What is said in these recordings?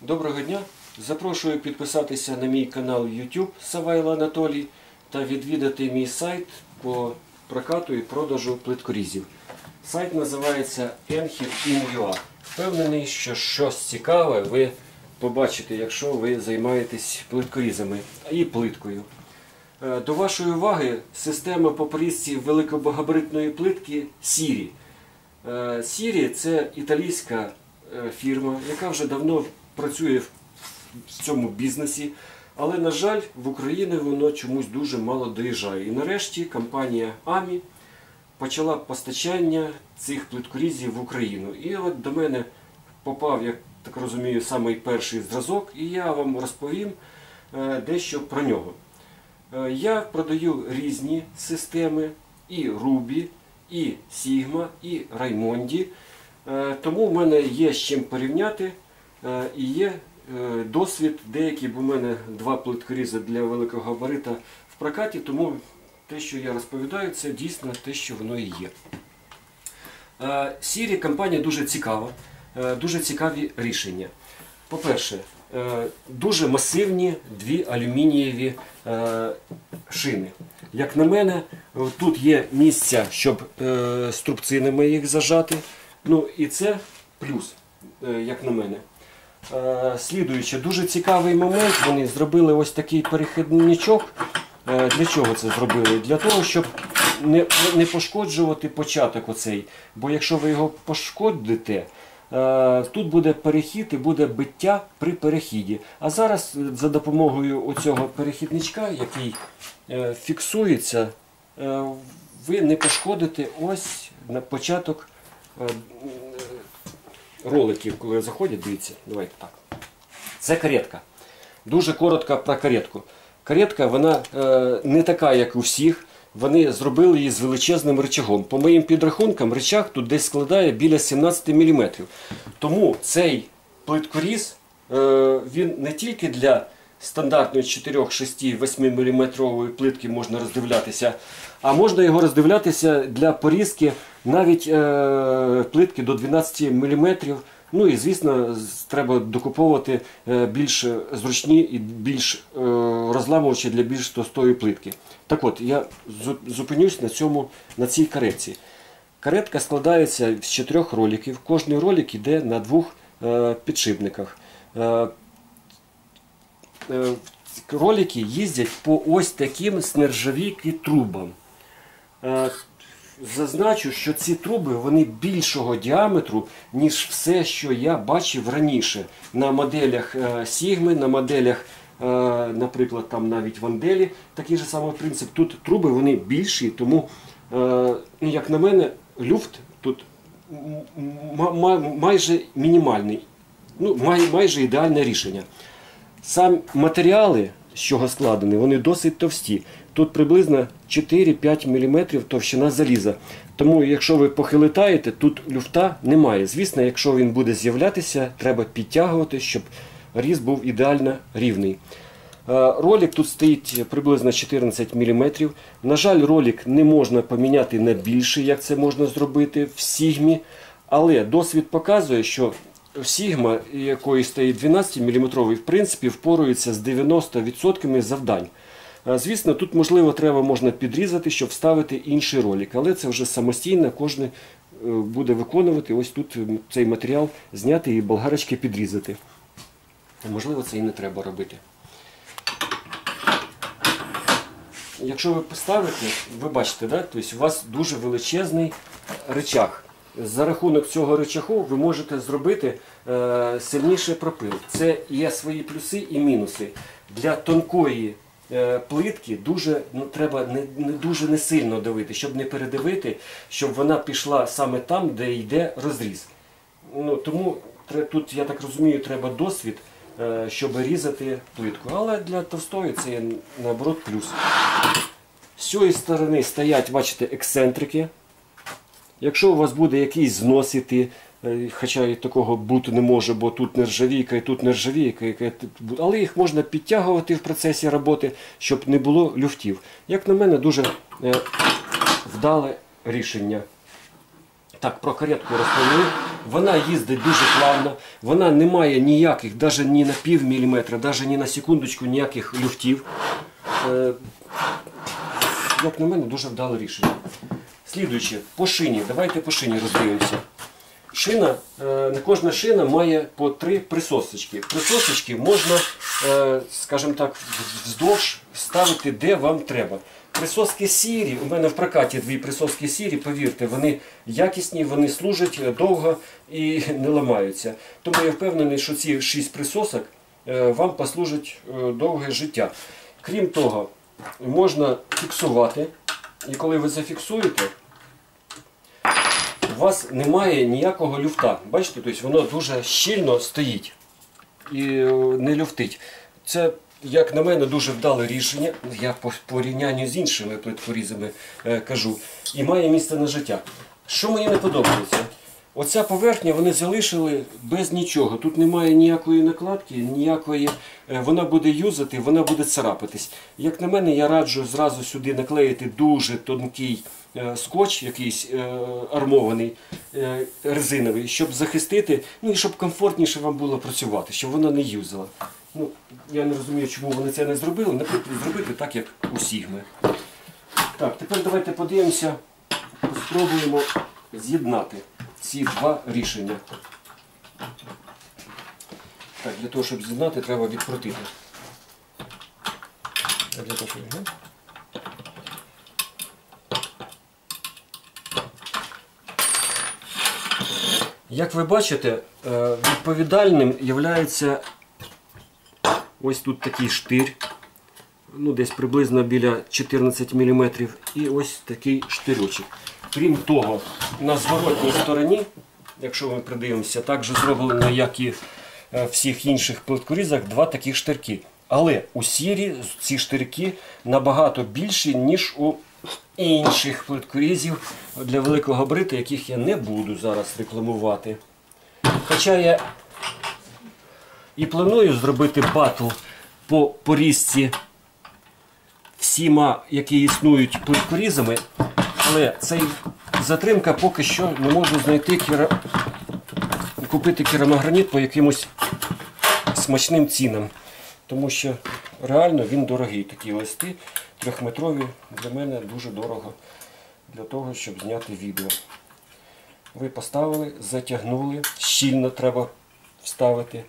Доброго дня! Запрошую підписатися на мій канал YouTube Савайло Анатолій та відвідати мій сайт по прокату і продажу плиткорізів. Сайт називається Enhir.in.ua. Впевнений, що щось цікаве ви побачите, якщо ви займаєтесь плиткорізами і плиткою. До вашої уваги система по порізці великогабаритної плитки Siri. Siri – це італійська фірма, яка вже давно працює в цьому бізнесі, але, на жаль, в Україні воно чомусь дуже мало доїжджає. І нарешті компанія AMI почала постачання цих плиткорізів в Україну. І от до мене попав, я так розумію, самий перший зразок, і я вам розповім дещо про нього. Я продаю різні системи, і Ruby, і Sigma, і Raimondi, тому в мене є з чим порівняти. І є досвід деякий, бо в мене два плиткорізи для великого габарита в прокаті, тому те, що я розповідаю, це дійсно те, що воно і є. Siri компанія дуже цікава, дуже цікаві рішення. По-перше, дуже масивні дві алюмінієві шини. Як на мене, тут є місця, щоб струбцинами їх зажати. Ну і це плюс, як на мене. Слідуючи, дуже цікавий момент, вони зробили ось такий перехідничок. Для чого це зробили? Для того, щоб не пошкоджувати початок оцей. Бо якщо ви його пошкодите, тут буде перехід і буде биття при перехіді. А зараз за допомогою оцього перехідничка, який фіксується, ви не пошкодите ось на початок роликів, коли заходять, дивіться, давайте так. Це каретка. Дуже коротко про каретку. Каретка, вона не така, як у всіх. Вони зробили її з величезним рычагом. По моїм підрахункам, рычаг тут десь складає біля 17 мм. Тому цей плиткоріз, він не тільки для стандартної 4, 6, 8 мм плитки можна роздивлятися, а можна його роздивлятися для порізки навіть плитки до 12 мм. Ну і, звісно, треба докуповувати більш зручні і більш розламувачі для більш товстої плитки. Так от, я зупинюсь на цій каретці. Каретка складається з 4 роликів. Кожний ролик йде на 2 підшипниках. Ролики їздять по ось таким з нержавійки трубам. Зазначу, що ці труби, вони більшого діаметру, ніж все, що я бачив раніше. На моделях Sigma, на моделях, наприклад, там навіть Ванделі, такий же самий принцип. Тут труби, вони більші, тому, як на мене, люфт тут майже мінімальний, майже ідеальне рішення. Сам матеріали, з чого складені, вони досить товсті. Тут приблизно 4-5 мм товщина заліза. Тому, якщо ви похилитаєте, тут люфта немає. Звісно, якщо він буде з'являтися, треба підтягувати, щоб різ був ідеально рівний. Ролик тут стоїть приблизно 14 мм. На жаль, ролик не можна поміняти на більший, як це можна зробити в Sigma. Але досвід показує, що Sigma, якої стоїть 12 мм, в принципі, впорується з 90% завдань. Звісно, тут, можливо, можна підрізати, щоб вставити інший ролик, але це вже самостійно кожен буде виконувати. Ось тут цей матеріал зняти і болгарочки підрізати. Можливо, це і не треба робити. Якщо ви поставите, ви бачите, да? Тобто у вас дуже величезний ричаг. За рахунок цього ричагу ви можете зробити сильніший пропил. Це є свої плюси і мінуси. Для тонкої плитки треба не сильно давити, щоб не передавити, щоб вона пішла саме там, де йде розріз. Тому тут, я так розумію, треба досвід, щоб різати плитку. Але для товстої це, наоборот, плюс. З цієї сторони стоять, бачите, ексцентрики. Якщо у вас буде якийсь знос іти, хоча і такого бути не може, бо тут нержавійка і тут нержавійка, але їх можна підтягувати в процесі роботи, щоб не було люфтів. Як на мене, дуже вдале рішення. Так, про каретку розповіли. Вона їздить дуже плавно, вона не має ніяких, навіть ні на пів міліметра, навіть ні на секундочку ніяких люфтів. Як на мене, дуже вдале рішення. Слідуюче, по шині. Давайте по шині роздивимося. Шина, не кожна шина має по 3 присосочки. Присосочки можна, скажімо так, вздовж ставити, де вам треба. Присоски сірі, у мене в прокаті 2 присоски сірі, повірте, вони якісні, вони служать довго і не ламаються. Тому я впевнений, що ці 6 присосок вам послужать довге життя. Крім того, можна фіксувати, і коли ви зафіксуєте, у вас немає ніякого люфта. Бачите, тобто воно дуже щільно стоїть і не люфтить. Це, як на мене, дуже вдале рішення. Я по порівнянню з іншими плиткорізами кажу. І має місце на життя. Що мені не подобається? Оця поверхня вони залишили без нічого. Тут немає ніякої накладки, ніякої. Вона буде юзати, вона буде царапатись. Як на мене, я раджу зразу сюди наклеїти дуже тонкий скотч, якийсь армований, резиновий, щоб захистити, ну і щоб комфортніше вам було працювати, щоб вона не юзала. Ну, я не розумію, чому вони це не зробили. Наприклад, зробити так, як у Сігми. Так, тепер давайте подивимося, спробуємо з'єднати ці 2 рішення. Так, для того, щоб з'єднати, треба відкрутити. Для того, щоб... Як ви бачите, відповідальним є ось тут такий штир, ну десь приблизно біля 14 мм, і ось такий штирочок. Крім того, на зворотній стороні, якщо ми придивимося, також зроблено, як і в всіх інших плиткорізах, 2 таких штирки. Але у сірі ці штирки набагато більші, ніж у інших плиткорізів для великого габариту, яких я не буду зараз рекламувати. Хоча я і планую зробити батл по порізці всіма, які існують плиткорізами, але цей затримка поки що не можу знайти купити керамограніт по якимось смачним цінам. Тому що реально він дорогий. Такі листи 3-метрові для мене дуже дорого для того, щоб зняти відео. Ви поставили, затягнули, щільно треба вставити.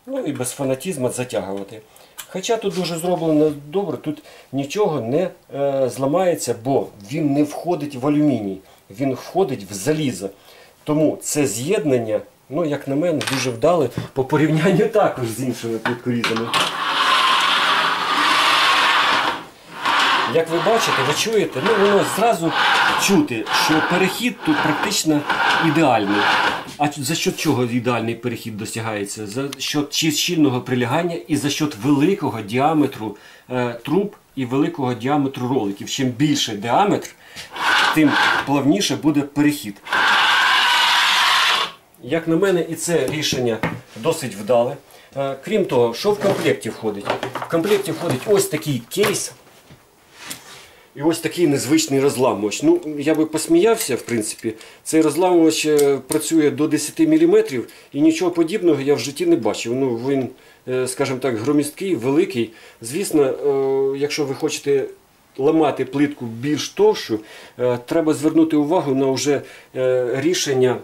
Ну і без фанатізму затягувати. Хоча тут дуже зроблено добре, тут нічого не зламається, бо він не входить в алюміній, він входить в залізо. Тому це з'єднання, ну як на мене, дуже вдале по порівнянню також з іншими плиткорізами. Як ви бачите, ви чуєте, ну воно зразу чути, що перехід тут практично ідеальний. А за счет чого ідеальний перехід досягається? За счет щільного прилягання і за счет великого діаметру труб і великого діаметру роликів. Чим більше діаметр, тим плавніше буде перехід. Як на мене, і це рішення досить вдале. Крім того, що в комплекті входить? В комплекті входить ось такий кейс. І ось такий незвичний розламувач. Ну, я би посміявся, в принципі. Цей розламувач працює до 10 мм і нічого подібного я в житті не бачив. Ну, він, скажімо так, громісткий, великий. Звісно, якщо ви хочете ламати плитку більш товщу, треба звернути увагу на вже рішення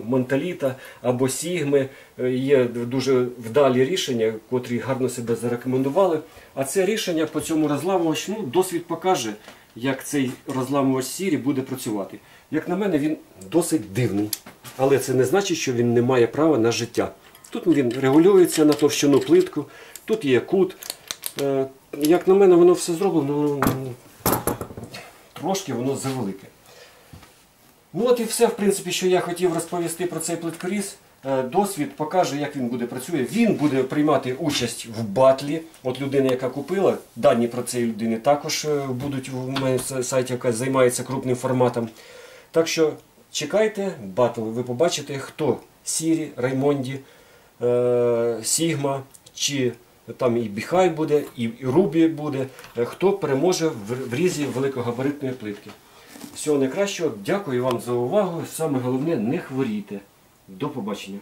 Монталіта або Сігми. Є дуже вдалі рішення, котрі гарно себе зарекомендували. А це рішення по цьому розламувачу, досвід покаже, як цей розламувач сірі буде працювати. Як на мене, він досить дивний. Але це не значить, що він не має права на життя. Тут він регулюється на товщину плитку, тут є кут. Як на мене, воно все зроблено, трошки воно завелике. Ну от і все, в принципі, що я хотів розповісти про цей плиткоріз. Досвід покаже, як він буде працювати. Він буде приймати участь в батлі. От людина, яка купила, дані про цієї людини також будуть в моєму сайті, яка займається крупним форматом. Так що чекайте батл, ви побачите, хто Сірі, Раймонді, Сігма, чи там і Біхай буде, і Рубі буде, хто переможе в різі великогабаритної плитки. Всього найкращого, дякую вам за увагу. Саме головне, не хворійте. До побачення.